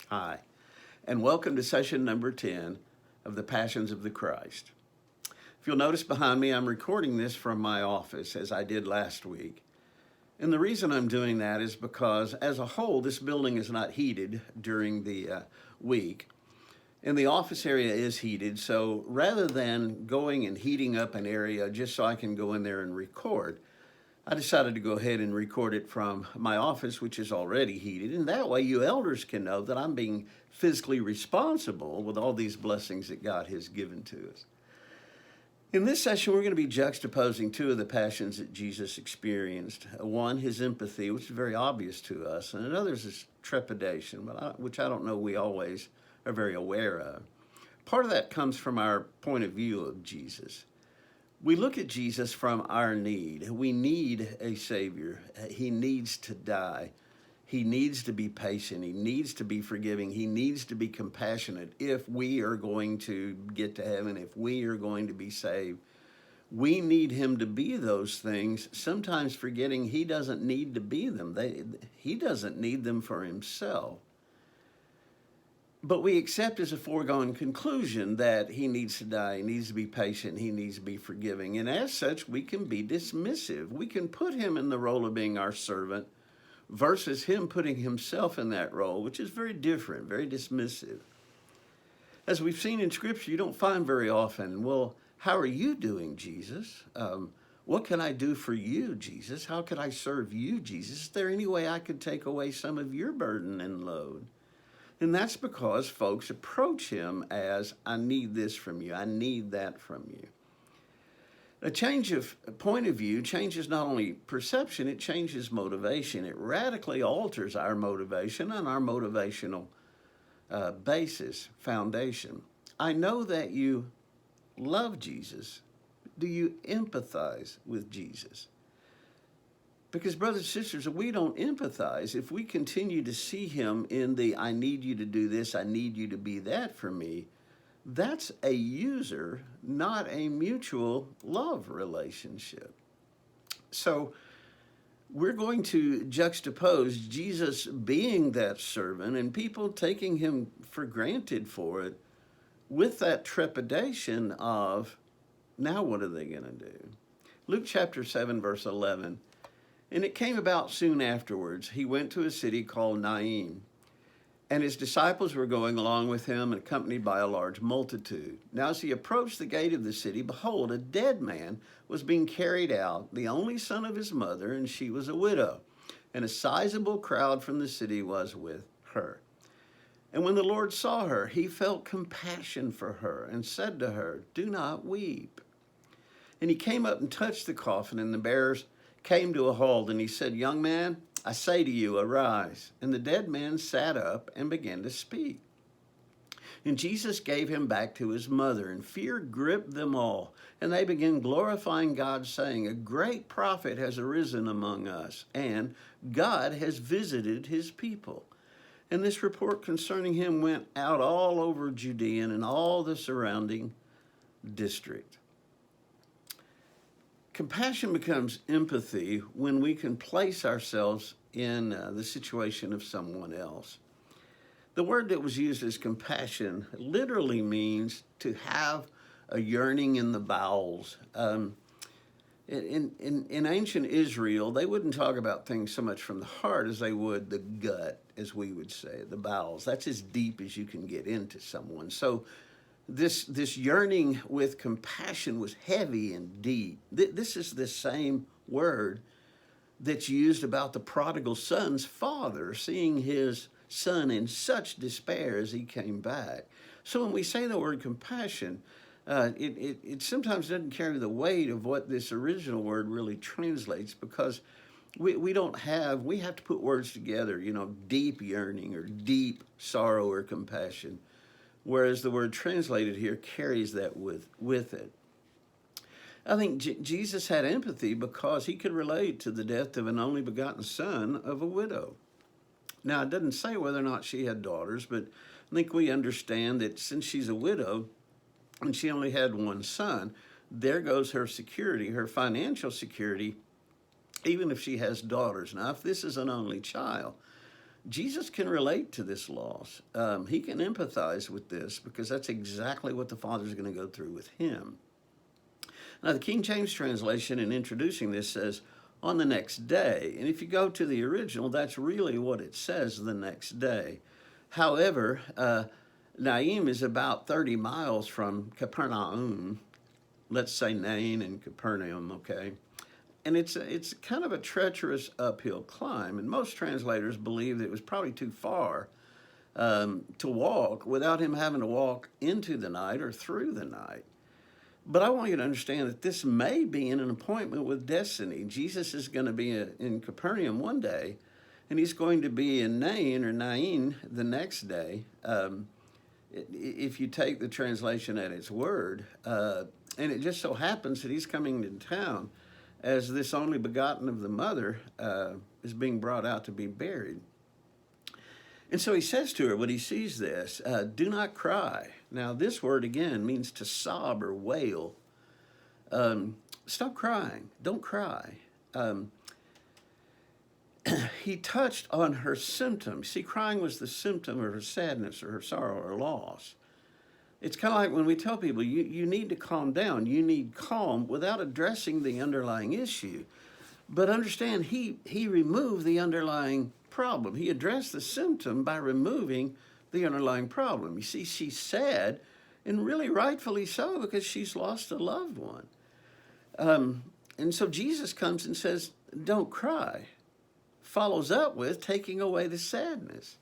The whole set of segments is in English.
Hi, and welcome to session number 10 of the Passions of the Christ. If you'll notice behind me, I'm recording this from my office as I did last week. And the reason I'm doing that is because, as a whole, this building is not heated during the week. And the office area is heated, so rather than going and heating up an area just so I can go in there and record, I decided to go ahead and record it from my office, which is already heated. And that way you elders can know that I'm being physically responsible with all these blessings that God has given to us. In this session, we're going to be juxtaposing two of the passions that Jesus experienced. One, his empathy, which is very obvious to us, and another is his trepidation, which I don't know we always are very aware of. Part of that comes from our point of view of Jesus. We look at Jesus from our need. We need a Savior. He needs to die. He needs to be patient. He needs to be forgiving. He needs to be compassionate if we are going to get to heaven, if we are going to be saved. We need him to be those things, sometimes forgetting he doesn't need to be them. He doesn't need them for himself. But we accept as a foregone conclusion that he needs to die, he needs to be patient, he needs to be forgiving. And as such, we can be dismissive. We can put him in the role of being our servant versus him putting himself in that role, which is very different, very dismissive. As we've seen in Scripture, you don't find very often, well, how are you doing, Jesus? What can I do for you, Jesus? How could I serve you, Jesus? Is there any way I could take away some of your burden and load? And that's because folks approach him as, I need this from you, I need that from you. A change of point of view changes not only perception, it changes motivation. It radically alters our motivation and our motivational basis, foundation. I know that you love Jesus. Do you empathize with Jesus? Because, brothers and sisters, if we don't empathize, if we continue to see him in the, I need you to do this, I need you to be that for me, that's a user, not a mutual love relationship. So we're going to juxtapose Jesus being that servant and people taking him for granted for it with that trepidation of, now what are they going to do? Luke chapter 7, verse 11. And it came about soon afterwards, he went to a city called Nain, and his disciples were going along with him, accompanied by a large multitude. Now as he approached the gate of the city, behold, a dead man was being carried out, the only son of his mother, and she was a widow. And a sizable crowd from the city was with her. And when the Lord saw her, he felt compassion for her and said to her, do not weep. And he came up and touched the coffin, and the bearers came to a halt, and he said, young man, I say to you, arise. And the dead man sat up and began to speak. And Jesus gave him back to his mother, and fear gripped them all. And they began glorifying God, saying, a great prophet has arisen among us, and God has visited his people. And this report concerning him went out all over Judea and all the surrounding district. Compassion becomes empathy when we can place ourselves in the situation of someone else. The word that was used as compassion literally means to have a yearning in the bowels. In ancient Israel, they wouldn't talk about things so much from the heart as they would the gut, as we would say, the bowels. That's as deep as you can get into someone. So this yearning with compassion was heavy and deep. This is the same word that's used about the prodigal son's father, seeing his son in such despair as he came back. So when we say the word compassion, it sometimes doesn't carry the weight of what this original word really translates, because we have to put words together, deep yearning or deep sorrow or compassion. Whereas the word translated here carries that with it. I think Jesus had empathy because he could relate to the death of an only begotten son of a widow. Now, it doesn't say whether or not she had daughters, but I think we understand that since she's a widow and she only had one son, there goes her security, her financial security, even if she has daughters. Now, if this is an only child, Jesus can relate to this loss. He can empathize with this because that's exactly what the Father's going to go through with him. Now, the King James translation in introducing this says, on the next day. And if you go to the original, that's really what it says, the next day. However, Naim is about 30 miles from Capernaum. Let's say Nain and Capernaum, okay? And it's kind of a treacherous uphill climb. And most translators believe that it was probably too far to walk without him having to walk into the night or through the night. But I want you to understand that this may be in an appointment with destiny. Jesus is going to be in Capernaum one day, and he's going to be in Nain the next day, if you take the translation at its word. And it just so happens that he's coming to town as this only begotten of the mother is being brought out to be buried. And so he says to her when he sees this, do not cry. Now, this word, again, means to sob or wail. Stop crying. Don't cry. He touched on her symptoms. See, crying was the symptom of her sadness or her sorrow or loss. It's kind of like when we tell people, you need to calm down. You need calm without addressing the underlying issue. But understand, he removed the underlying problem. He addressed the symptom by removing the underlying problem. You see, she's sad, and really rightfully so, because she's lost a loved one. And so Jesus comes and says, don't cry. Follows up with taking away the sadness.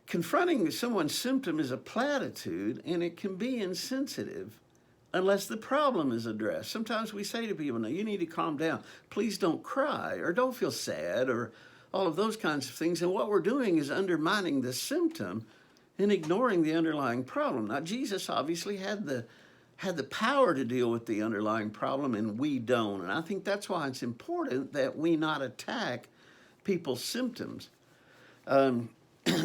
Confronting someone's symptom is a platitude, and it can be insensitive unless the problem is addressed. Sometimes we say to people, no, you need to calm down. Please don't cry, or don't feel sad, or all of those kinds of things. And what we're doing is undermining the symptom and ignoring the underlying problem. Now, Jesus obviously had the power to deal with the underlying problem, and we don't. And I think that's why it's important that we not attack people's symptoms.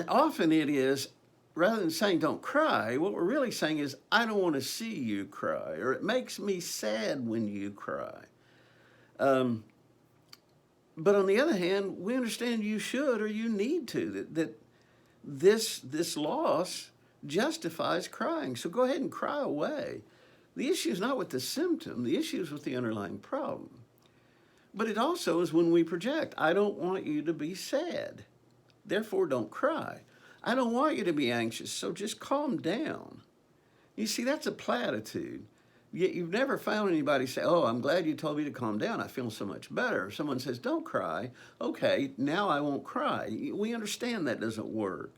Often it is, rather than saying don't cry, what we're really saying is, I don't want to see you cry, or it makes me sad when you cry. But on the other hand, we understand you should or you need to, that this loss justifies crying. So go ahead and cry away. The issue is not with the symptom. The issue is with the underlying problem. But it also is when we project, I don't want you to be sad. Therefore, don't cry. I don't want you to be anxious, so just calm down. You see, that's a platitude. You've never found anybody say, oh, I'm glad you told me to calm down. I feel so much better. If someone says, don't cry, okay, now I won't cry. We understand that doesn't work.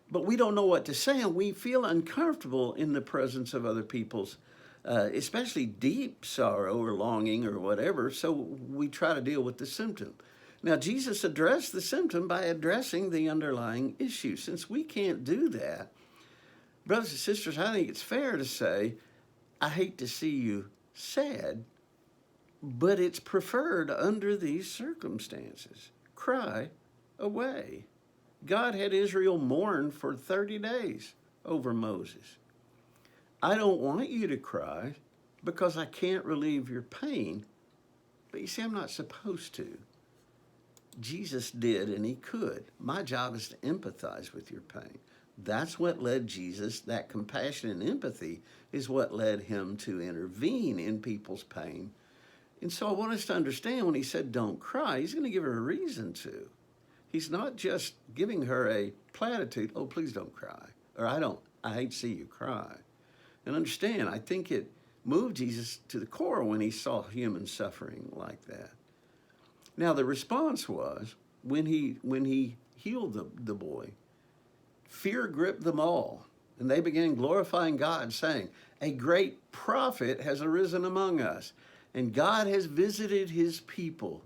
But we don't know what to say, and we feel uncomfortable in the presence of other people's, especially deep sorrow or longing or whatever, so we try to deal with the symptom. Now, Jesus addressed the symptom by addressing the underlying issue. Since we can't do that, brothers and sisters, I think it's fair to say, I hate to see you sad, but it's preferred under these circumstances. Cry away. God had Israel mourn for 30 days over Moses. I don't want you to cry because I can't relieve your pain, but you see, I'm not supposed to. Jesus did, and he could. My job is to empathize with your pain. That's what led Jesus, that compassion and empathy is what led him to intervene in people's pain. And so I want us to understand when he said, don't cry, he's going to give her a reason to. He's not just giving her a platitude, oh, please don't cry, or I hate to see you cry. And understand, I think it moved Jesus to the core when he saw human suffering like that. Now, the response was, when he healed the boy, fear gripped them all, and they began glorifying God, saying, a great prophet has arisen among us, and God has visited his people.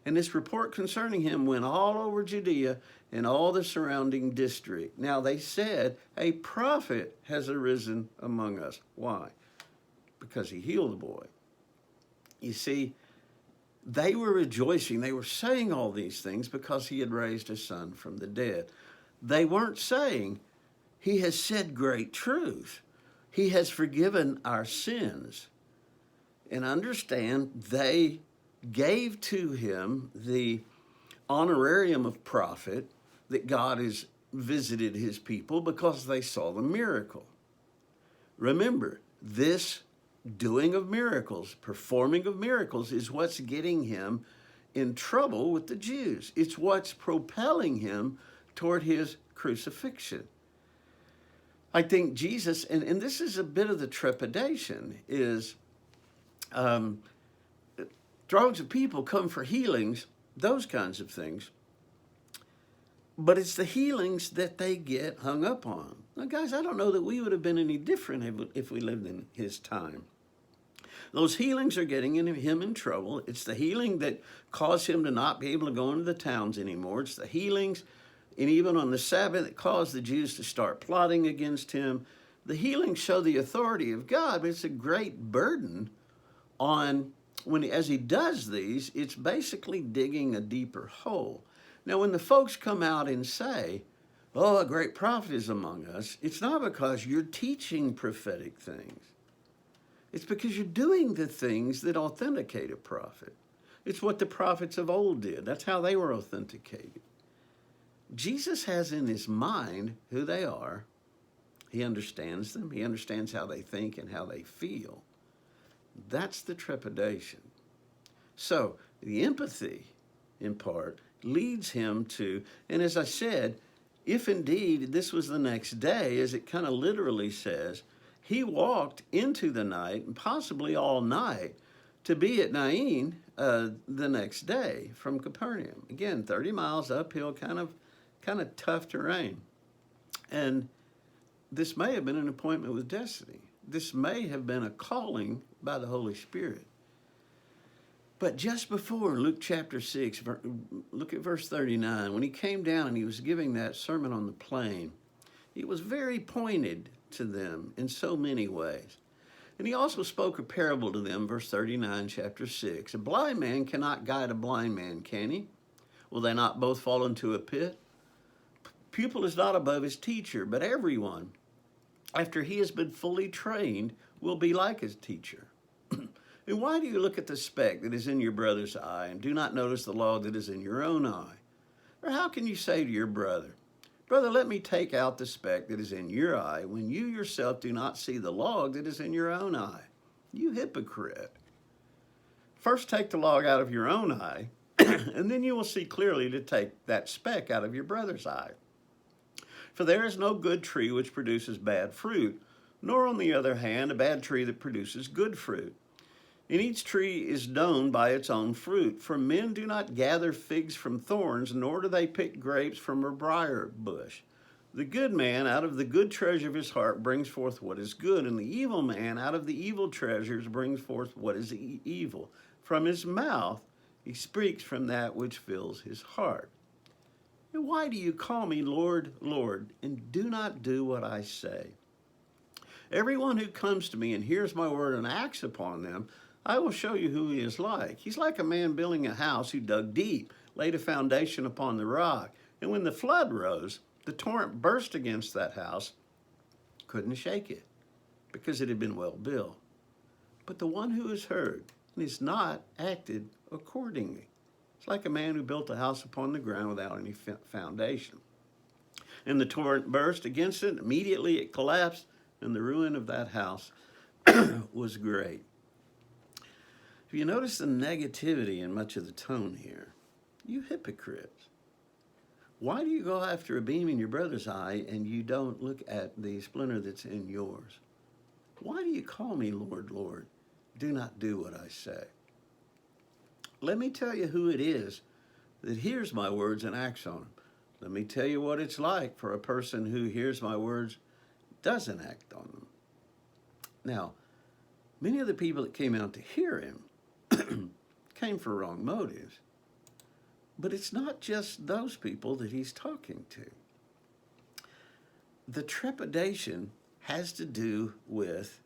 And this report concerning him went all over Judea and all the surrounding district. Now they said, a prophet has arisen among us. Why? Because he healed the boy. You see, they were rejoicing. They were saying all these things because he had raised a son from the dead. They weren't saying, he has said great truth. He has forgiven our sins. And understand, they gave to him the honorarium of prophet that God has visited his people because they saw the miracle. Remember, this doing of miracles, performing of miracles, is what's getting him in trouble with the Jews. It's what's propelling him toward his crucifixion. I think Jesus, and this is a bit of the trepidation, is droves of people come for healings, those kinds of things, but it's the healings that they get hung up on. Now, guys, I don't know that we would have been any different if we lived in his time. Those healings are getting him in trouble. It's the healing that caused him to not be able to go into the towns anymore. It's the healings, and even on the Sabbath, that caused the Jews to start plotting against him. The healings show the authority of God, but it's a great burden on, as he does these, it's basically digging a deeper hole. Now, when the folks come out and say, oh, a great prophet is among us, it's not because you're teaching prophetic things. It's because you're doing the things that authenticate a prophet. It's what the prophets of old did. That's how they were authenticated. Jesus has in his mind who they are. He understands them. He understands how they think and how they feel. That's the trepidation. So the empathy, in part, leads him to, and as I said, if indeed this was the next day, as it kind of literally says, he walked into the night, and possibly all night, to be at Nain the next day from Capernaum. Again, 30 miles uphill, kind of tough terrain. And this may have been an appointment with destiny. This may have been a calling by the Holy Spirit. But just before Luke chapter 6, look at verse 39. When he came down and he was giving that sermon on the plain, he was very pointed to them in so many ways. And he also spoke a parable to them, verse 39, chapter 6. A blind man cannot guide a blind man, can he? Will they not both fall into a pit? Pupil is not above his teacher, but everyone, after he has been fully trained, will be like his teacher. And why do you look at the speck that is in your brother's eye and do not notice the log that is in your own eye? Or how can you say to your brother, brother, let me take out the speck that is in your eye, when you yourself do not see the log that is in your own eye? You hypocrite. First take the log out of your own eye, and then you will see clearly to take that speck out of your brother's eye. For there is no good tree which produces bad fruit, nor on the other hand a bad tree that produces good fruit. And each tree is known by its own fruit. For men do not gather figs from thorns, nor do they pick grapes from a briar bush. The good man out of the good treasure of his heart brings forth what is good, and the evil man out of the evil treasures brings forth what is evil. From his mouth he speaks from that which fills his heart. And why do you call me Lord, Lord, and do not do what I say? Everyone who comes to me and hears my word and acts upon them, I will show you who he is like. He's like a man building a house who dug deep, laid a foundation upon the rock. And when the flood rose, the torrent burst against that house, couldn't shake it, because it had been well built. But the one who has heard and has not acted accordingly. It's like a man who built a house upon the ground without any foundation. And the torrent burst against it, immediately it collapsed, and the ruin of that house was great. If you notice the negativity in much of the tone here, you hypocrites. Why do you go after a beam in your brother's eye and you don't look at the splinter that's in yours? Why do you call me Lord, Lord? Do not do what I say. Let me tell you who it is that hears my words and acts on them. Let me tell you what it's like for a person who hears my words, doesn't act on them. Now, many of the people that came out to hear him came for wrong motives. But it's not just those people that he's talking to. The trepidation has to do with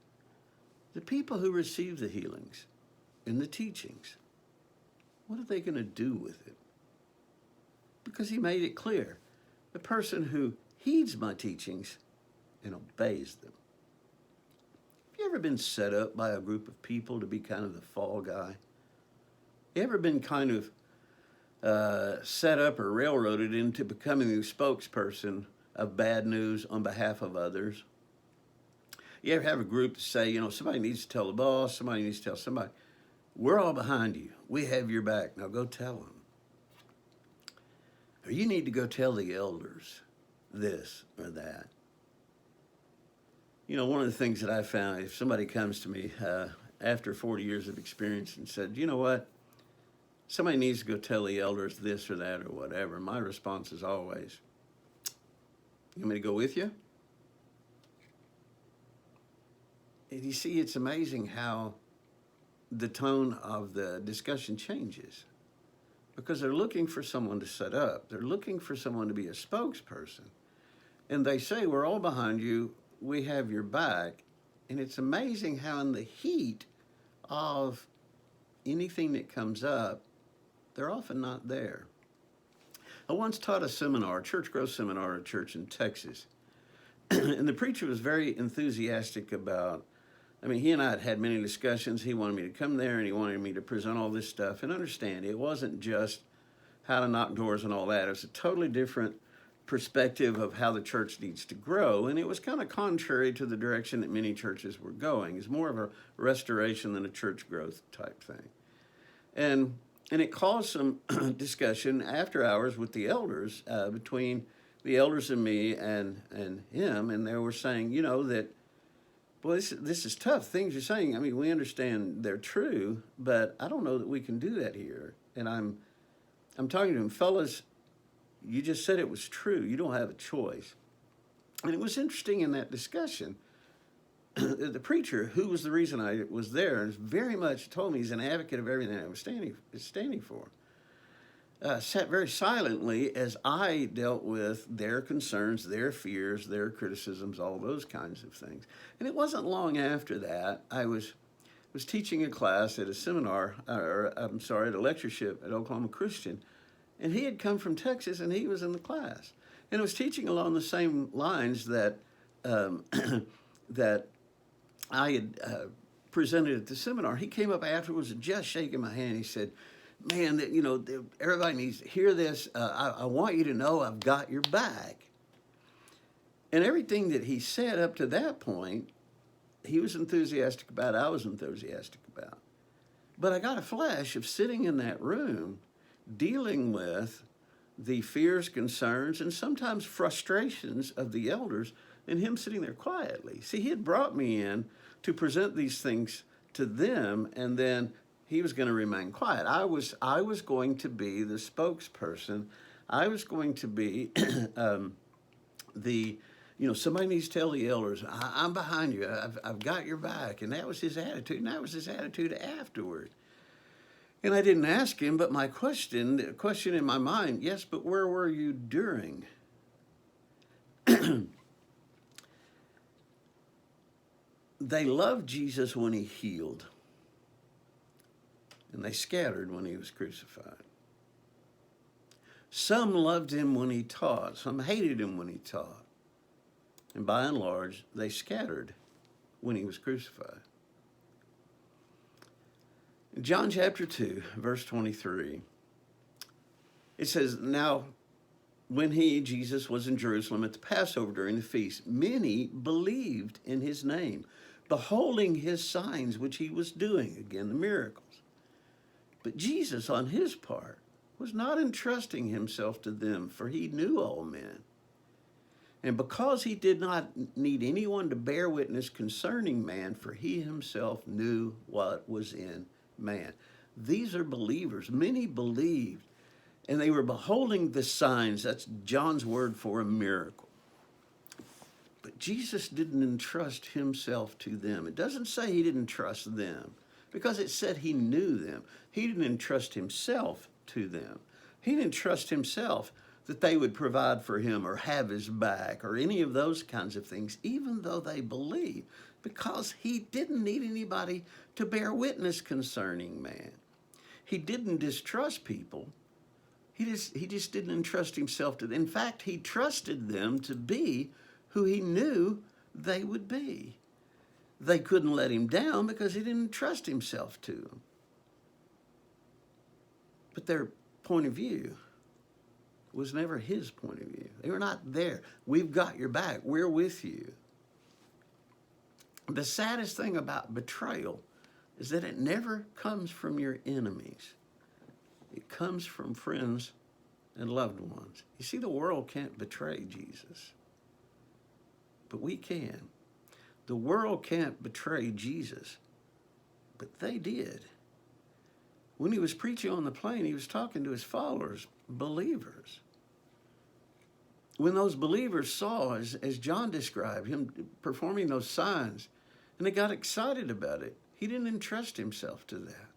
the people who receive the healings and the teachings. What are they going to do with it? Because he made it clear, the person who heeds my teachings and obeys them. Have you ever been set up by a group of people to be kind of the fall guy? You ever been kind of set up or railroaded into becoming the spokesperson of bad news on behalf of others. You ever have a group to say, somebody needs to tell the boss, somebody needs to tell somebody, we're all behind you. We have your back. Now go tell them. Or you need to go tell the elders this or that. One of the things that I found, if somebody comes to me after 40 years of experience and said, you know what, somebody needs to go tell the elders this or that or whatever, my response is always, you want me to go with you? And you see, it's amazing how the tone of the discussion changes because they're looking for someone to set up. They're looking for someone to be a spokesperson. And they say, we're all behind you. We have your back. And it's amazing how in the heat of anything that comes up, they're often not there. I once taught a seminar, a church growth seminar at a church in Texas. And the preacher was very enthusiastic about, he and I had many discussions. He wanted me to come there and he wanted me to present all this stuff. And understand, it wasn't just how to knock doors and all that. It was a totally different perspective of how the church needs to grow. And it was kind of contrary to the direction that many churches were going. It's more of a restoration than a church growth type thing. And it caused some discussion after hours with the elders, between the elders and me and him. And they were saying, that, boy, this is tough. Things you're saying, we understand they're true, but I don't know that we can do that here. And I'm talking to them, fellas, you just said it was true. You don't have a choice. And it was interesting in that discussion. The preacher, who was the reason I was there, and very much told me he's an advocate of everything I was standing for, sat very silently as I dealt with their concerns, their fears, their criticisms, all those kinds of things. And it wasn't long after that I was teaching a class at a seminar, at a lectureship at Oklahoma Christian, and he had come from Texas and he was in the class. And I was teaching along the same lines that that I had presented at the seminar. He came up afterwards and just shaking my hand. He said, man, everybody needs to hear this. I want you to know I've got your back. And everything that he said up to that point, he was enthusiastic about, I was enthusiastic about. But I got a flash of sitting in that room dealing with the fears, concerns, and sometimes frustrations of the elders, and him sitting there quietly. See, he had brought me in to present these things to them, and then he was going to remain quiet. I was going to be the spokesperson. I was going to be somebody needs to tell the elders, I'm behind you. I've got your back. And that was his attitude, and that was his attitude afterward. And I didn't ask him, but the question in my mind, yes, but where were you during? They loved Jesus when he healed, and they scattered when he was crucified. Some loved him when he taught, some hated him when he taught, and by and large, they scattered when he was crucified. In John chapter 2, verse 23, it says, now, when Jesus was in Jerusalem at the Passover during the feast, many believed in his name, beholding his signs which he was doing, again, the miracles. But Jesus, on his part, was not entrusting himself to them, for he knew all men. And because he did not need anyone to bear witness concerning man, for he himself knew what was in man. These are believers. Many believed, and they were beholding the signs. That's John's word for a miracle. But Jesus didn't entrust himself to them. It doesn't say he didn't trust them, because it said he knew them. He didn't entrust himself to them. He didn't trust himself that they would provide for him or have his back or any of those kinds of things, even though they believed, because he didn't need anybody to bear witness concerning man. He didn't distrust people. He just didn't entrust himself to them. In fact, he trusted them to be who he knew they would be. They couldn't let him down because he didn't trust himself to them. But their point of view was never his point of view. They were not there. We've got your back. We're with you. The saddest thing about betrayal is that it never comes from your enemies. It comes from friends and loved ones. You see, the world can't betray Jesus, but we can. The world can't betray Jesus, but they did. When he was preaching on the plain, he was talking to his followers, believers. When those believers saw, as John described, him performing those signs, and they got excited about it, he didn't entrust himself to that.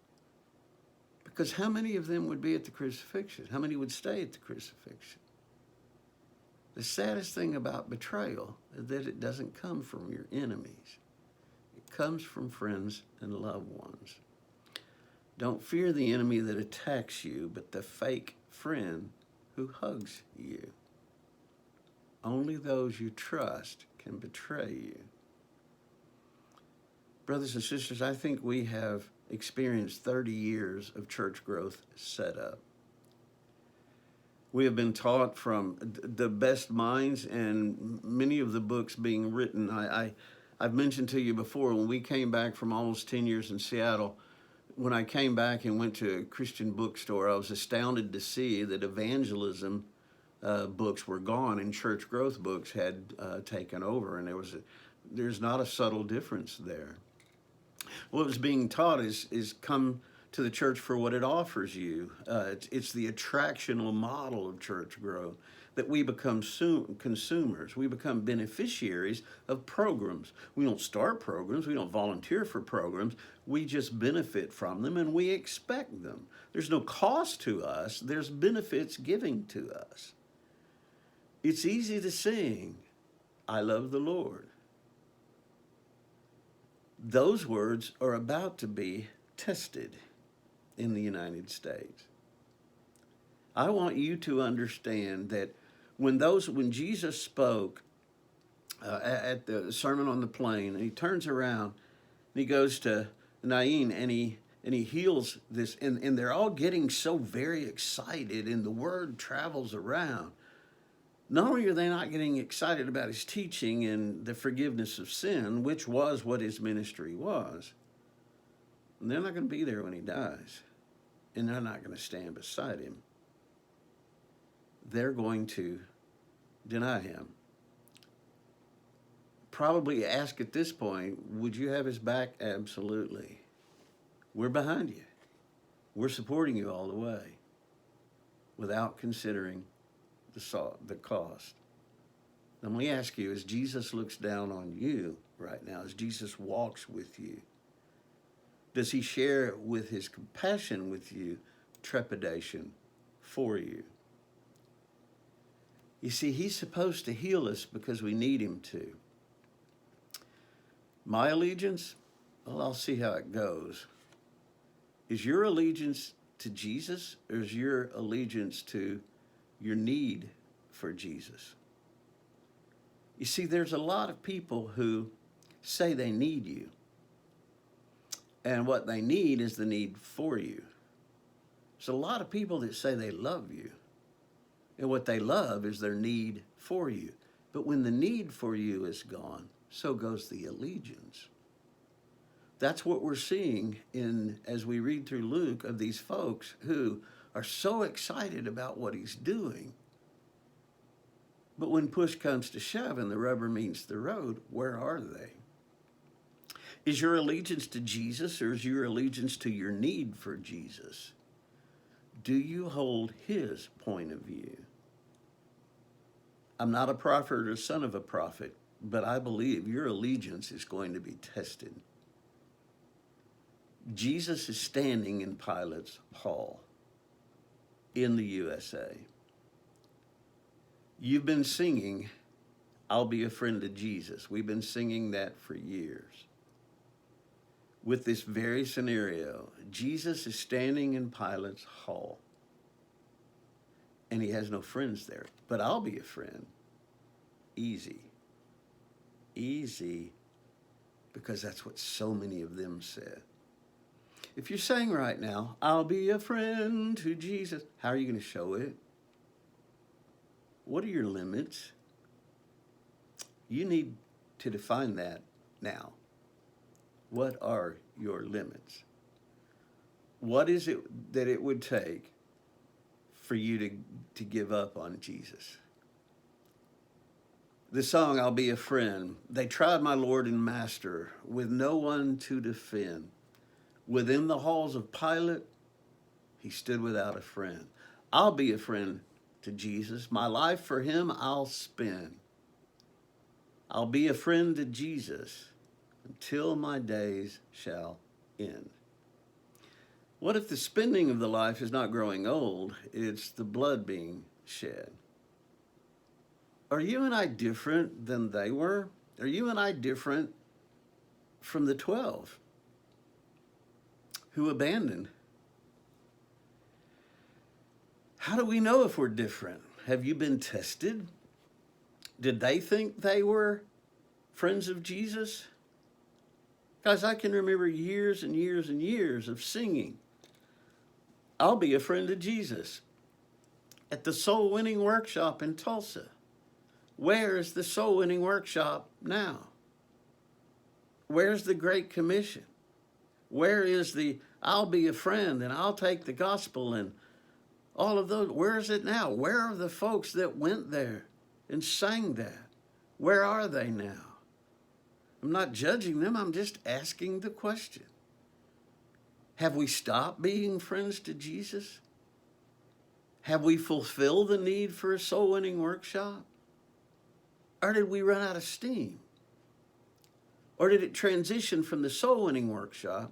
Because how many of them would be at the crucifixion? How many would stay at the crucifixion? The saddest thing about betrayal is that it doesn't come from your enemies. It comes from friends and loved ones. Don't fear the enemy that attacks you, but the fake friend who hugs you. Only those you trust can betray you. Brothers and sisters, I think we have experienced 30 years of church growth set up. We have been taught from the best minds, and many of the books being written. I've mentioned to you before, when we came back from almost 10 years in Seattle, when I came back and went to a Christian bookstore, I was astounded to see that evangelism books were gone and church growth books had taken over, and there's not a subtle difference there. What was being taught is come to the church for what it offers you. It's the attractional model of church growth, that we become consumers. We become beneficiaries of programs. We don't start programs. We don't volunteer for programs. We just benefit from them, and we expect them. There's no cost to us. There's benefits giving to us. It's easy to sing, "I love the Lord." Those words are about to be tested in the United States. I want you to understand that when Jesus spoke at the Sermon on the Plain, and he turns around and he goes to Nain and he heals this, and they're all getting so very excited, and the word travels around. Not only are they not getting excited about his teaching and the forgiveness of sin, which was what his ministry was, and they're not going to be there when he dies, and they're not going to stand beside him. They're going to deny him. Probably ask at this point, would you have his back? Absolutely. We're behind you. We're supporting you all the way, without considering the cost. Let me ask you, as Jesus looks down on you right now, as Jesus walks with you, does he share with his compassion with you trepidation for you? You see, he's supposed to heal us because we need him to. My allegiance, well, I'll see how it goes. Is your allegiance to Jesus, or is your allegiance to your need for Jesus? You see, there's a lot of people who say they need you, and what they need is the need for you. There's a lot of people that say they love you, and what they love is their need for you. But when the need for you is gone, so goes the allegiance. That's what we're seeing as we read through Luke, of these folks who are so excited about what he's doing. But when push comes to shove and the rubber meets the road, where are they? Is your allegiance to Jesus, or is your allegiance to your need for Jesus? Do you hold his point of view? I'm not a prophet or a son of a prophet, but I believe your allegiance is going to be tested. Jesus is standing in Pilate's hall in the USA. You've been singing, "I'll be a friend of Jesus." We've been singing that for years. With this very scenario, Jesus is standing in Pilate's hall, and he has no friends there. But I'll be a friend. Easy. Easy, because that's what so many of them said. If you're saying right now, I'll be a friend to Jesus, how are you going to show it? What are your limits? You need to define that now. What are your limits? What is it that it would take for you to give up on Jesus? The song, I'll Be a Friend, they tried my Lord and Master with no one to defend. Within the halls of Pilate, he stood without a friend. I'll be a friend to Jesus. My life for him I'll spend. I'll be a friend to Jesus until my days shall end. What if the spending of the life is not growing old, it's the blood being shed? Are you and I different than they were? Are you and I different from the 12 who abandoned? How do we know if we're different? Have you been tested? Did they think they were friends of Jesus? Guys, I can remember years and years and years of singing, I'll be a friend of Jesus, at the soul winning workshop in Tulsa. Where is the soul winning workshop now? Where's the Great Commission? Where is the I'll be a friend and I'll take the gospel and all of those? Where is it now? Where are the folks that went there and sang that? Where are they now? I'm not judging them. I'm just asking the question. Have we stopped being friends to Jesus? Have we fulfilled the need for a soul winning workshop? Or did we run out of steam? Or did it transition from the soul winning workshop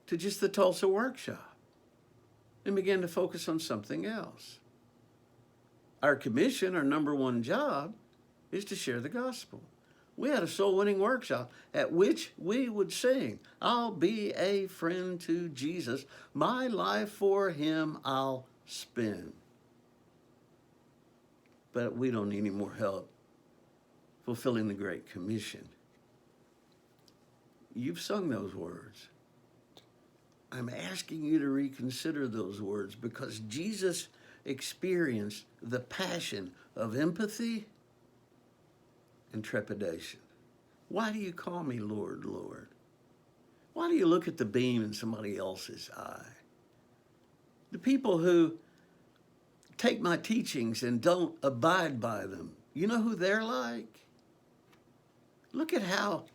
to just the Tulsa workshop and began to focus on something else? Our commission, our number one job, is to share the gospel. We had a soul winning workshop at which we would sing, I'll be a friend to Jesus. My life for him I'll spend. But we don't need any more help fulfilling the Great Commission. You've sung those words. I'm asking you to reconsider those words because Jesus experienced the passion of empathy and trepidation. Why do you call me Lord, Lord? Why do you look at the beam in somebody else's eye? The people who take my teachings and don't abide by them, you know who they're like? Look at how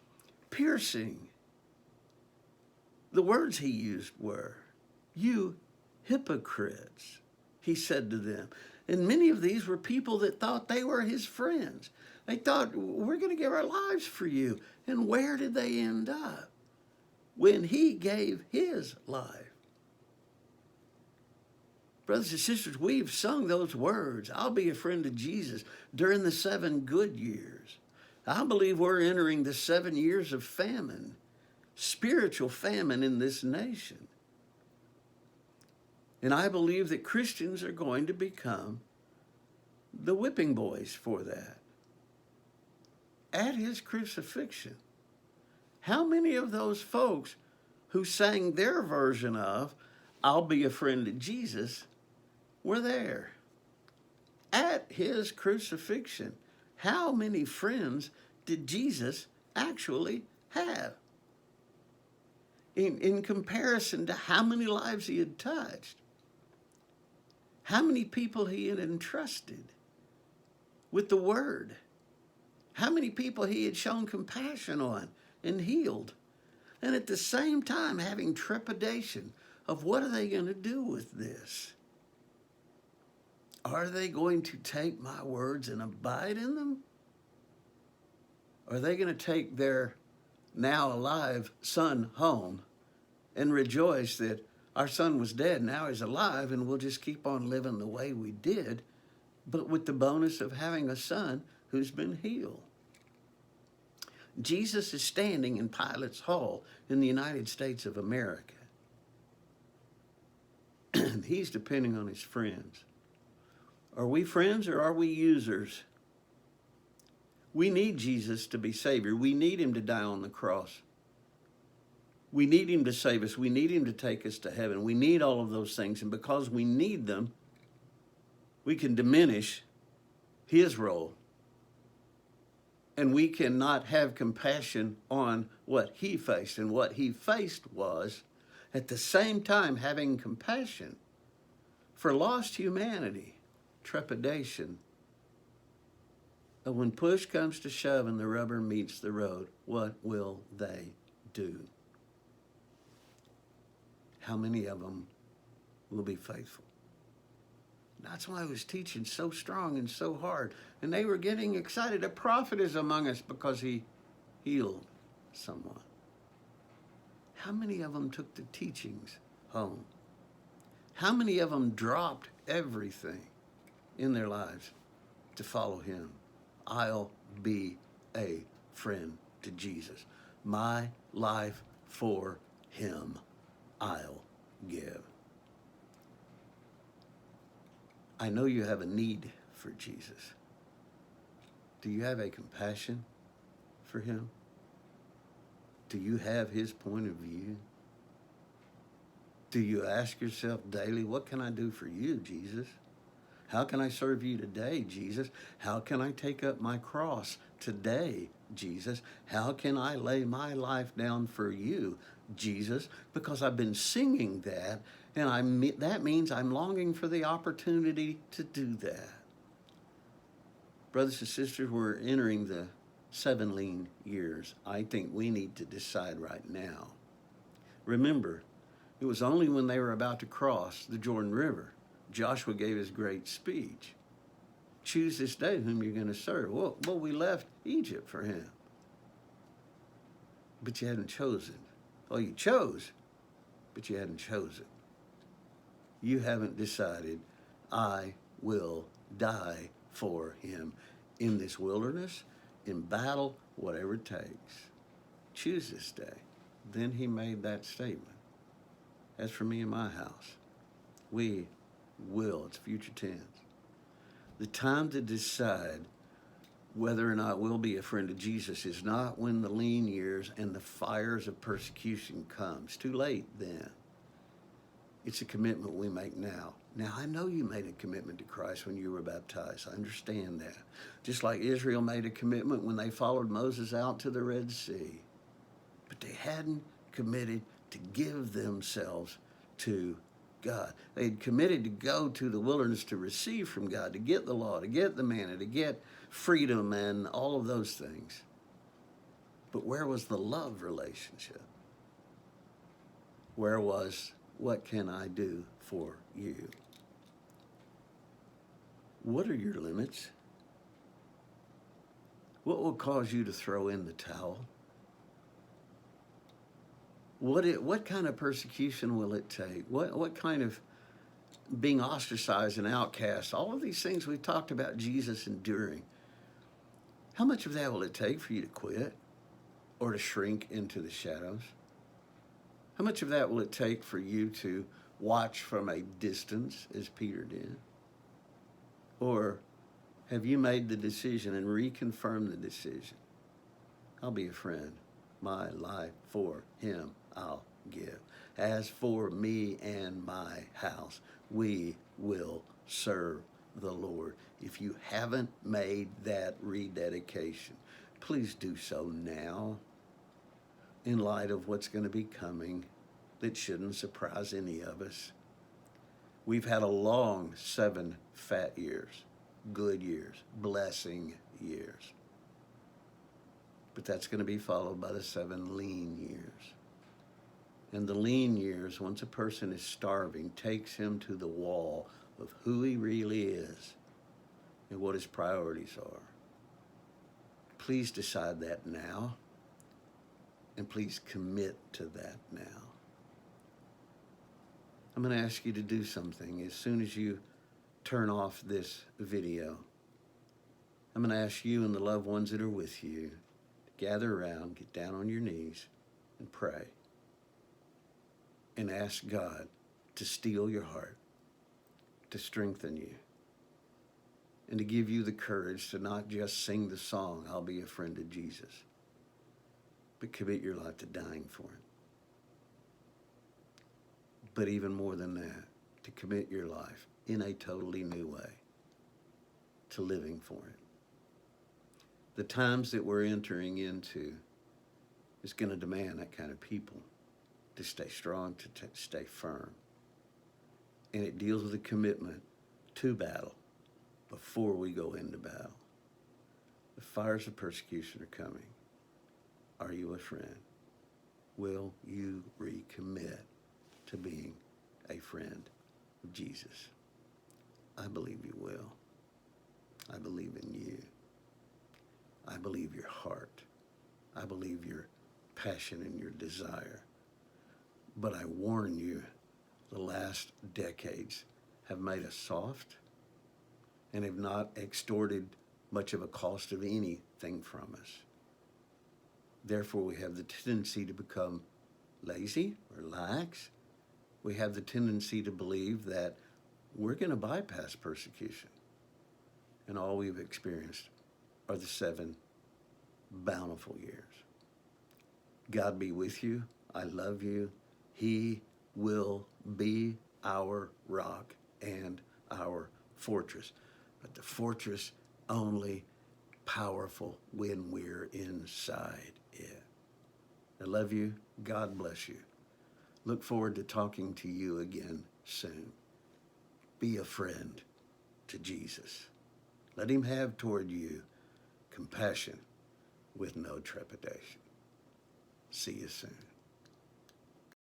piercing the words he used were. You hypocrites, he said to them. And many of these were people that thought they were his friends. They thought, we're going to give our lives for you. And where did they end up? When he gave his life. Brothers and sisters, we've sung those words, I'll be a friend of Jesus, during the 7 good years. I believe we're entering the 7 years of famine, spiritual famine in this nation. And I believe that Christians are going to become the whipping boys for that. At his crucifixion, how many of those folks who sang their version of I'll be a friend of Jesus were there? At his crucifixion, how many friends did Jesus actually have? In comparison to how many lives he had touched, how many people he had entrusted with the word, how many people he had shown compassion on and healed, and at the same time having trepidation of what are they going to do with this? Are they going to take my words and abide in them? Are they going to take their now alive son home and rejoice that our son was dead, now he's alive, and we'll just keep on living the way we did, but with the bonus of having a son who's been healed? Jesus is standing in Pilate's hall in the United States of America. And he's depending on his friends. Are we friends or are we users? We need Jesus to be Savior. We need him to die on the cross. We need him to save us. We need him to take us to heaven. We need all of those things. And because we need them, we can diminish his role. And we cannot have compassion on what he faced. And what he faced was, at the same time, having compassion for lost humanity. Trepidation. But when push comes to shove and the rubber meets the road, what will they do? How many of them will be faithful? That's why I was teaching so strong and so hard. And they were getting excited. A prophet is among us because he healed someone. How many of them took the teachings home? How many of them dropped everything in their lives to follow him? I'll be a friend to Jesus. My life for him I'll give. I know you have a need for Jesus. Do you have a compassion for him? Do you have his point of view? Do you ask yourself daily, what can I do for you, Jesus? How can I serve you today, Jesus? How can I take up my cross today, Jesus? How can I lay my life down for you, Jesus? Because I've been singing that, and that means I'm longing for the opportunity to do that. Brothers and sisters, we're entering the 7 lean years. I think we need to decide right now. Remember, it was only when they were about to cross the Jordan River Joshua gave his great speech. Choose this day whom you're going to serve. Well, we left Egypt for him. But you hadn't chosen. Well, you chose, but you hadn't chosen. You haven't decided, I will die for him in this wilderness, in battle, whatever it takes. Choose this day. Then he made that statement. As for me and my house, we will. It's future tense. The time to decide whether or not we'll be a friend of Jesus is not when the lean years and the fires of persecution come. It's too late then. It's a commitment we make now. Now, I know you made a commitment to Christ when you were baptized. I understand that. Just like Israel made a commitment when they followed Moses out to the Red Sea. But they hadn't committed to give themselves to God. They'd committed to go to the wilderness to receive from God, to get the law, to get the manna, to get freedom and all of those things. But where was the love relationship? Where was, what can I do for you? What are your limits? What will cause you to throw in the towel? What kind of persecution will it take? What kind of being ostracized and outcast? All of these things we've talked about Jesus enduring. How much of that will it take for you to quit or to shrink into the shadows? How much of that will it take for you to watch from a distance as Peter did? Or have you made the decision and reconfirmed the decision? I'll be a friend. My life for him I'll give. As for me and my house, we will serve the Lord. If you haven't made that rededication, please do so now in light of what's going to be coming that shouldn't surprise any of us. We've had a long 7 fat years, good years, blessing years. But that's going to be followed by the 7 lean years. And the lean years, once a person is starving, takes him to the wall of who he really is and what his priorities are. Please decide that now, and please commit to that now. I'm going to ask you to do something as soon as you turn off this video. I'm going to ask you and the loved ones that are with you to gather around, get down on your knees, and pray. And ask God to steel your heart, to strengthen you, and to give you the courage to not just sing the song, I'll be a friend of Jesus, but commit your life to dying for him. but even more than that, to commit your life in a totally new way to living for it. The times that we're entering into is going to demand that kind of people to stay strong, to stay firm. And it deals with a commitment to battle before we go into battle. The fires of persecution are coming. Are you a friend? Will you recommit to being a friend of Jesus? I believe you will. I believe in you. I believe your heart. I believe your passion and your desire. But I warn you, the last decades have made us soft and have not extorted much of a cost of anything from us. Therefore, we have the tendency to become lazy or lax. We have the tendency to believe that we're going to bypass persecution. And all we've experienced are the 7 bountiful years. God be with you. I love you. He will be our rock and our fortress. But the fortress only powerful when we're inside it. I love you. God bless you. Look forward to talking to you again soon. Be a friend to Jesus. Let him have toward you compassion with no trepidation. See you soon.